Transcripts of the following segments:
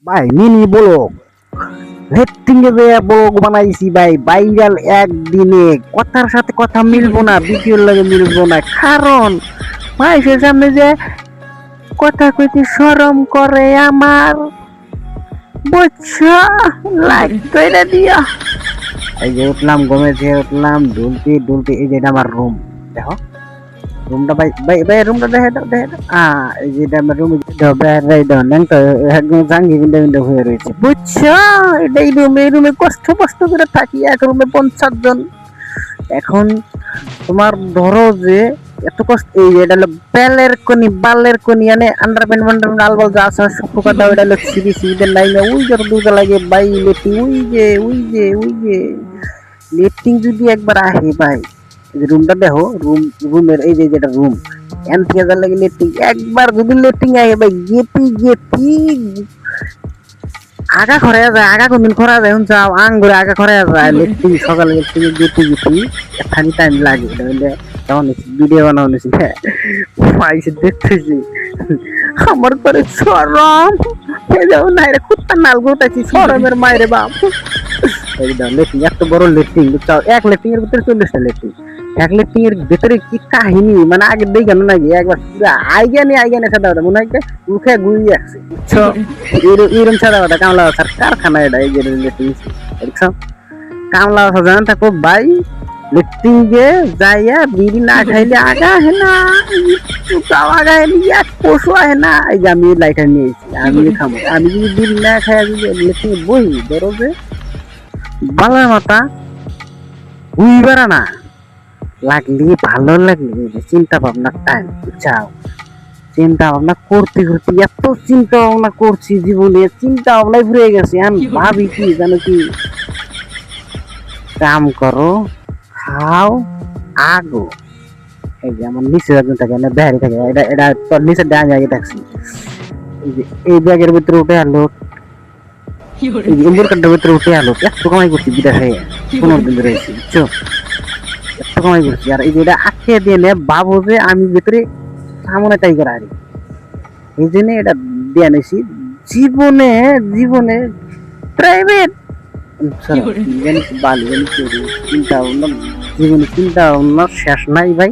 ভাই mini blog rating এ blog বানাইছি ভাই ভাইরাল একদিনে কথার সাথে কথা মিলবো না ভিডিওর লাগে মিলবো না কারণ ভাই সে সামনে যে কথা কইতে শরম করে আমার বুঝছো লাইক কইরা দিও এই যে উঠলাম ঘুমে থেকে উঠলাম ঢুলতে ঢুলতে এই যে এটা আমার রুম দেখো রুমটা ভাই ভাই ভাই রুমটা দেখে দাও এই যে এটা আমার রুমে বেড়াই দাও নেন তো একদম জাঙ্গি বিন্দা বিন্দা হয়ে রয়েছে বুঝছো এটাই রুম এই রুমে কষ্ট কষ্ট করে থাকি এক রুমে 50 জন এখন তোমার ধরো যে এত কষ্ট এই যে এটা হলো বালের কোনি মানে আন্ডারপ্যান্ট আলবাল যা আছে সব কথা ওটা হলো সিবি সিবিদের লাইনে ওই যে দুটো লাগে বাই লেটি ওই যে লেটিং যদি একবার আহে ভাই রুমটা দেখো রুমের এই যে যেটা রুম এন থেকে লাগে লেটিং একবার যদি লেটিং আহে ভাই গেতি আগা খরা যায় আগা কোনদিন খরা যায় যাও আঙ্গুরে আগা খরা যায় লেটিং সকালে লেটিং গেতি এখানি টাইম লাগে কেমন ভিডিও বানাও নিছি পাইছে দেখতেছি আমার পরে সরম যাও না রে কুত্তা নাল গোটাইছি সরমের মায়ের বাপ একদম লেটিং এত বড় লেটিং বুঝছো এক লেটিং এর ভিতরে 40টা লেটিং এক লেটিং এর ভিতরে কি কাহিনী মানে আগে দেখেন নাকি একবার আইগানি সাদা ওটা মনে হয় মুখে গুই আসছে বুঝছো এরকম সাদা ওটা কামলা স্যার কারখানা এটা এই যে লেটিং দেখছো কামলা জানেন থাকো ভাই লেটিং গে যাইয়া বিড়ি না খাইলে আগা হে না আগা হে এক পশু আহে না এই যে আমি লাইটার নিয়েছি আমি খাবো আমি যদি বিড়ি না খাই যদি লেটিং বই ধরো যে বালার মাথা বুঝবার না লাগলি ভালো লাগলি চিন্তা ভাবনা টাইম বুঝাও চিন্তা ভাবনা করতে করতে এত চিন্তা ভাবনা করছি জীবনে চিন্তা ভাবনায় ঘুরে গেছে আমি ভাবি কি জানো কি কাম করো খাও আগো এই যে আমার নিচে একজন থাকে না বেহারি থাকে এটা তোর নিচে ডান আগে থাকছি এই ব্যাগের ভিতরে উঠে আলো ইন্দুর কাটার ভিতরে উঠে আলো এত কামাই করছি বিদেশ হয়ে 15 দিন রয়েছি বুঝছো এত কামাই করছি আর এই যে এটা আটকে দিয়ে নে ভাবো যে আমি ভিতরে সামনে তাই করে আরি এই জন্য এটা দিয়ে নিছি জীবনে প্রাইভেট চিন্তা ভাবনা জীবনে চিন্তা ভাবনা শেষ নাই ভাই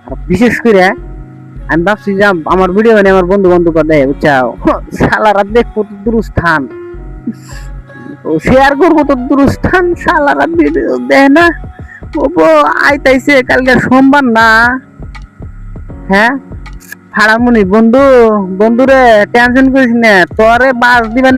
আর বিশেষ করে আমি ভাবছি যে আমার ভিডিও মানে আমার বন্ধু করে দেয় বুঝছাও সালারা দেখবো তো দূরস্থান শেয়ার করবো তো দূরস্থান সালারা ভিডিও দেয় না ও আইতাইছে কালকে সোমবার না হ্যাঁ হারামুনি বন্ধুরে টেনশন করিস না তোরে বাস দিবেন